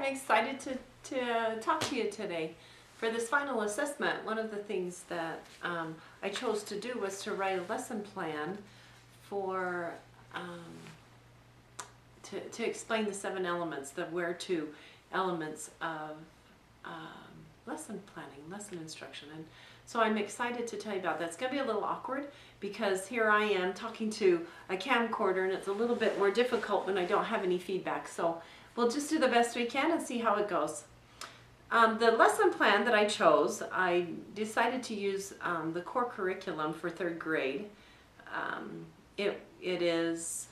I'm excited to talk to you today. For this final assessment, one of the things that I chose to do was to write a lesson plan for to explain the 7 elements, the where-to elements of lesson planning, lesson instruction. And so I'm excited to tell you about that. It's going to be a little awkward because here I am talking to a camcorder, and it's a little bit more difficult when I don't have any feedback. So we'll just do the best we can and see how it goes. The lesson plan that I chose, I decided to use the core curriculum for 3rd grade. It is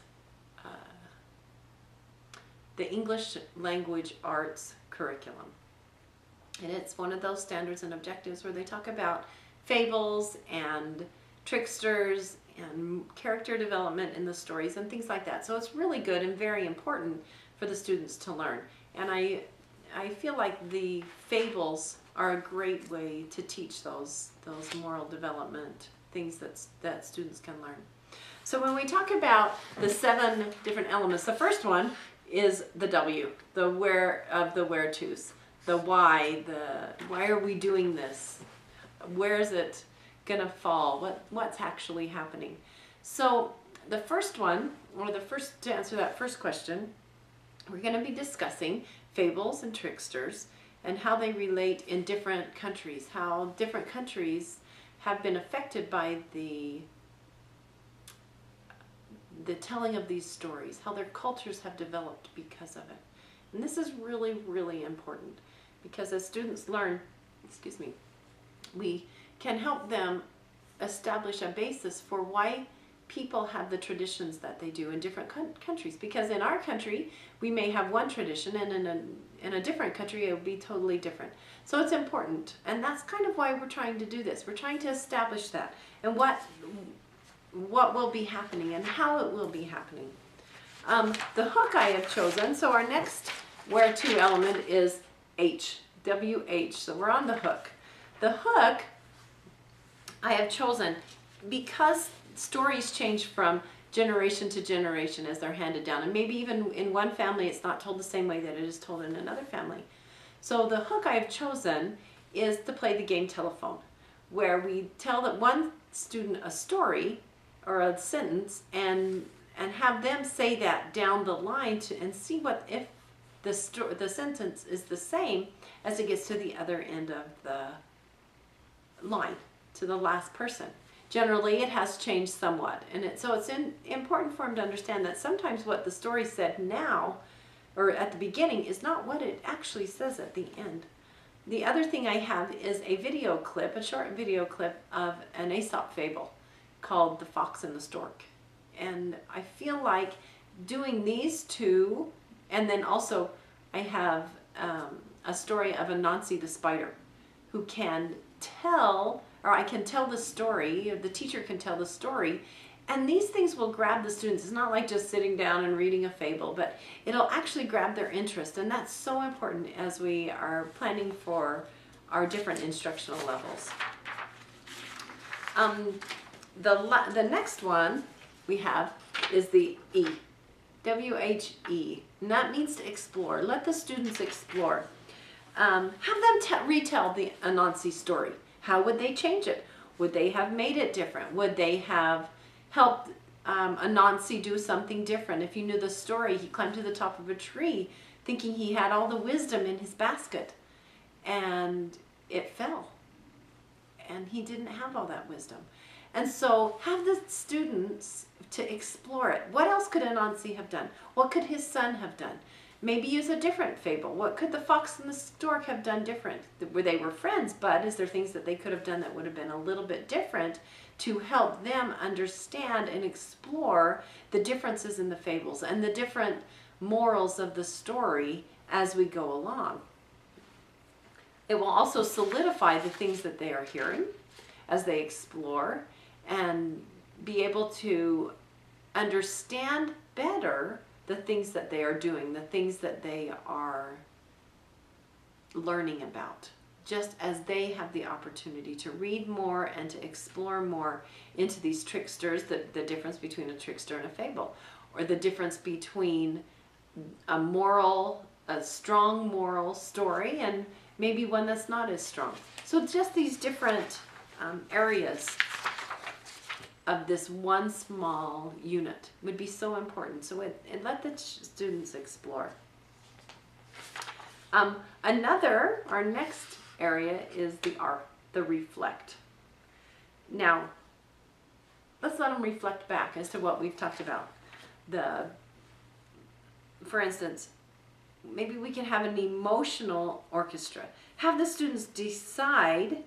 the English Language Arts curriculum. And it's one of those standards and objectives where they talk about fables and tricksters and character development in the stories and things like that. So it's really good and very important for the students to learn. And I feel like the fables are a great way to teach those moral development things that students can learn. So when we talk about the 7 different elements, the first one is the W, the where of the where-tos. The why, why are we doing this? Where is it gonna fall? What's actually happening? So the first one, to answer that first question, we're gonna be discussing fables and tricksters and how they relate in different countries, how different countries have been affected by the telling of these stories, how their cultures have developed because of it. And this is really, really important because as students learn, we can help them establish a basis for why people have the traditions that they do in different countries. Because in our country, we may have one tradition, and in a different country, it would be totally different. So it's important, and that's kind of why we're trying to do this. We're trying to establish that, and what will be happening and how it will be happening. The hook I have chosen, so our next where-to element is H, W-H, so we're on the hook. The hook I have chosen because stories change from generation to generation as they're handed down, and maybe even in one family it's not told the same way that it is told in another family. So the hook I have chosen is to play the game telephone, where we tell that one student a story or a sentence and have them say that down the line and see if the sentence is the same as it gets to the other end of the line, to the last person. Generally, it has changed somewhat, and so it's important for them to understand that sometimes what the story said now, or at the beginning, is not what it actually says at the end. The other thing I have is a video clip, a short video clip of an Aesop fable called The Fox and the Stork. And I feel like doing these 2, and then also I have a story of Anansi the spider, who can tell, or I can tell the story, or the teacher can tell the story, and these things will grab the students. It's not like just sitting down and reading a fable, but it'll actually grab their interest, and that's so important as we are planning for our different instructional levels. The next one we have is the E, W-H-E, and that means to explore. Let the students explore. Have them retell the Anansi story. How would they change it? Would they have made it different? Would they have helped Anansi do something different? If you knew the story, he climbed to the top of a tree thinking he had all the wisdom in his basket, and it fell, and he didn't have all that wisdom. And so have the students to explore it. What else could Anansi have done? What could his son have done? Maybe use a different fable. What could the fox and the stork have done different? Where they were friends, but is there things that they could have done that would have been a little bit different to help them understand and explore the differences in the fables and the different morals of the story as we go along? It will also solidify the things that they are hearing as they explore and be able to understand better the things that they are doing, the things that they are learning about, just as they have the opportunity to read more and to explore more into these tricksters, the difference between a trickster and a fable, or the difference between a moral a strong moral story and maybe one that's not as strong. So just these different areas of this one small unit would be so important. So let the students explore. Our next area is the reflect. Now, let's let them reflect back as to what we've talked about. For instance, maybe we can have an emotional orchestra. Have the students decide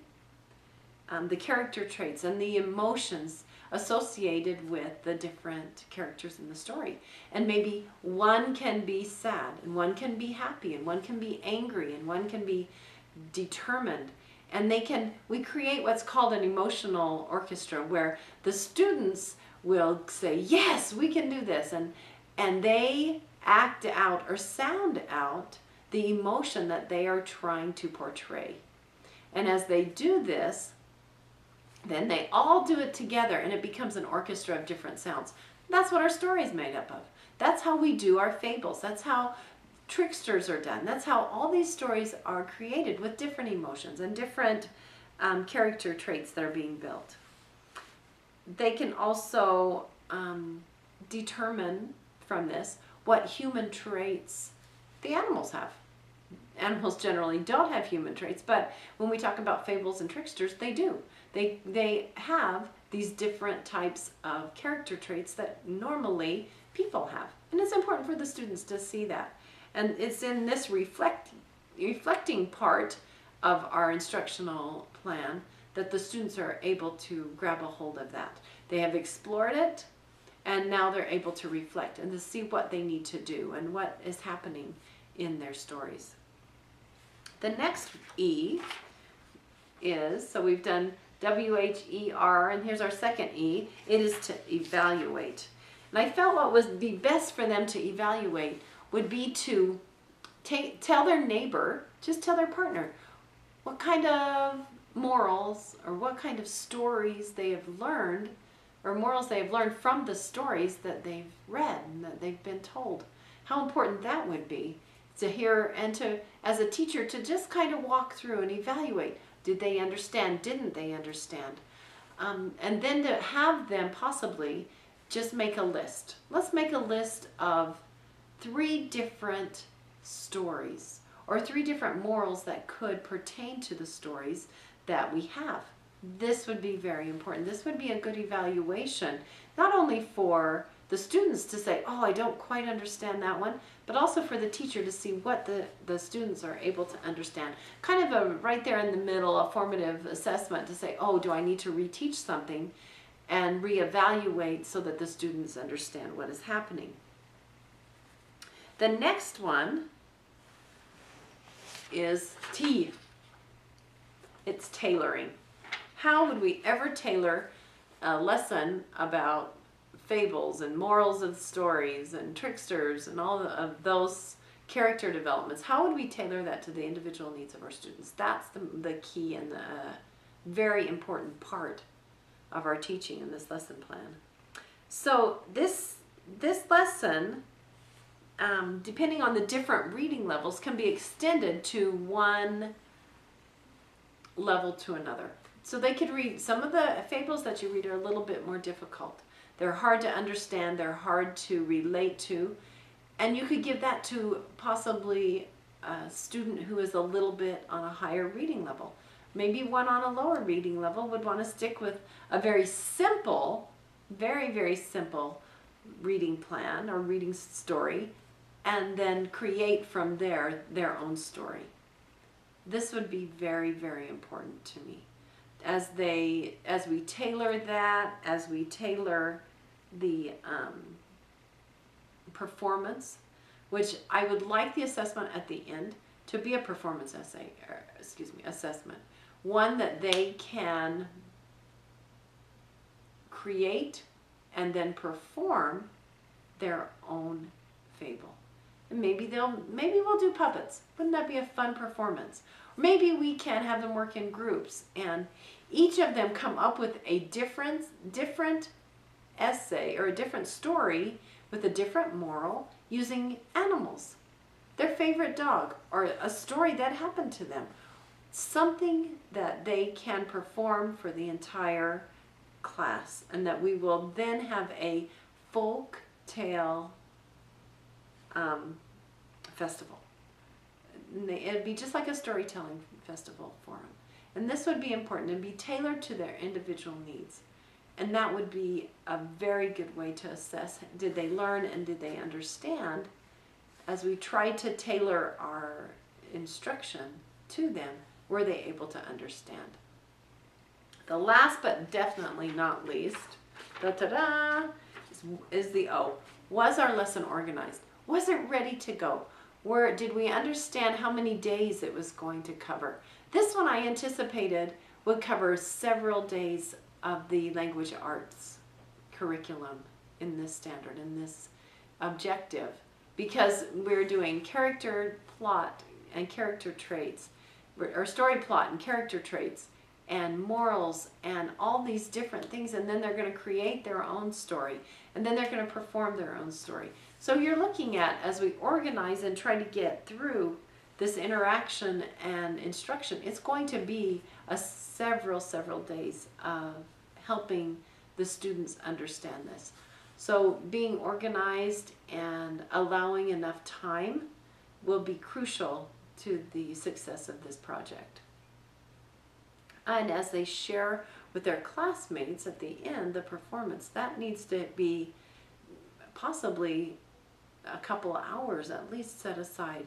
the character traits and the emotions associated with the different characters in the story. And maybe one can be sad, and one can be happy, and one can be angry, and one can be determined. And we create what's called an emotional orchestra, where the students will say, yes, we can do this. And they act out or sound out the emotion that they are trying to portray. And as they do this, then they all do it together, and it becomes an orchestra of different sounds. That's what our story is made up of. That's how we do our fables. That's how tricksters are done. That's how all these stories are created, with different emotions and different character traits that are being built. They can also determine from this what human traits the animals have. Animals generally don't have human traits, but when we talk about fables and tricksters, they do. They have these different types of character traits that normally people have. And it's important for the students to see that. And it's in this reflecting part of our instructional plan that the students are able to grab a hold of that. They have explored it, and now they're able to reflect and to see what they need to do and what is happening in their stories. The next E is, so we've done W-H-E-R, and here's our second E. It is to evaluate. And I felt what would be best for them to evaluate would be to tell their neighbor, just tell their partner, what kind of morals or what kind of stories they have learned, or morals they have learned from the stories that they've read and that they've been told. How important that would be to hear, and to, as a teacher, to just kind of walk through and evaluate. Did they understand? Didn't they understand? And then to have them possibly just make a list. Let's make a list of 3 different stories or 3 different morals that could pertain to the stories that we have. This would be very important. This would be a good evaluation, not only for the students to say, oh, I don't quite understand that one, but also for the teacher to see what the students are able to understand. Kind of a right there in the middle, a formative assessment to say, oh, do I need to reteach something, and reevaluate so that the students understand what is happening. The next one is T. It's tailoring. How would we ever tailor a lesson about fables and morals of stories and tricksters and all of those character developments? How would we tailor that to the individual needs of our students? That's the key and the very important part of our teaching in this lesson plan. So this lesson, depending on the different reading levels, can be extended to one level to another. So they could read, some of the fables that you read are a little bit more difficult. They're hard to understand, they're hard to relate to, and you could give that to possibly a student who is a little bit on a higher reading level. Maybe one on a lower reading level would want to stick with a very simple, very, very simple reading plan or reading story, and then create from there their own story. This would be very, very important to me. As we tailor that, as we tailor the performance, which I would like the assessment at the end to be a performance assessment. One that they can create and then perform their own fable. And maybe we'll do puppets. Wouldn't that be a fun performance? Maybe we can have them work in groups and each of them come up with a different essay or a different story with a different moral using animals. their favorite dog, or a story that happened to them. Something that they can perform for the entire class, and that we will then have a folk tale festival. It'd be just like a storytelling festival for them. And this would be important and be tailored to their individual needs. And that would be a very good way to assess, did they learn and did they understand? As we try to tailor our instruction to them, were they able to understand? The last but definitely not least, is the O. Was our lesson organized? Was it ready to go? Did we understand how many days it was going to cover? This one I anticipated would cover several days of the language arts curriculum in this standard, in this objective, because we're doing character, plot, and character traits, or story, plot, and character traits, and morals, and all these different things, and then they're going to create their own story, and then they're going to perform their own story. So you're looking at, as we organize and try to get through this interaction and instruction, it's going to be a several days of helping the students understand this. So being organized and allowing enough time will be crucial to the success of this project. And as they share with their classmates at the end, the performance, that needs to be possibly a couple of hours at least set aside,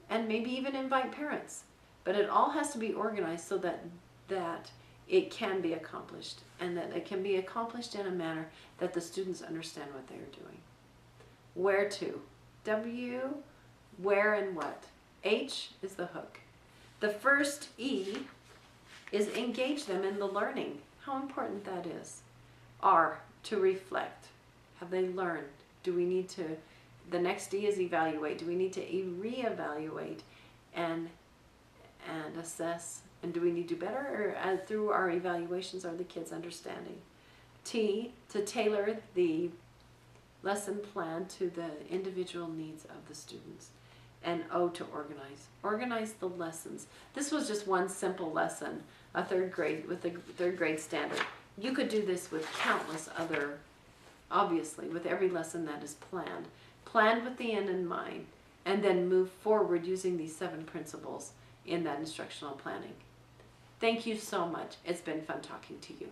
and maybe even invite parents. But it all has to be organized so that it can be accomplished, and that it can be accomplished in a manner that the students understand what they are doing. Where to? W, where and what. H is the hook. The first E is engage them in the learning. How important that is. R, to reflect. Have they learned? Do we need to, the next D is evaluate. Do we need to reevaluate and assess? And do we need to do better? Or through our evaluations, are the kids understanding? T, to tailor the lesson plan to the individual needs of the students. And O, to organize. Organize the lessons. This was just one simple lesson, a third grade, with a third grade standard. You could do this with countless other, obviously, with every lesson that is planned. Planned with the end in mind, and then move forward using these 7 principles in that instructional planning. Thank you so much. It's been fun talking to you.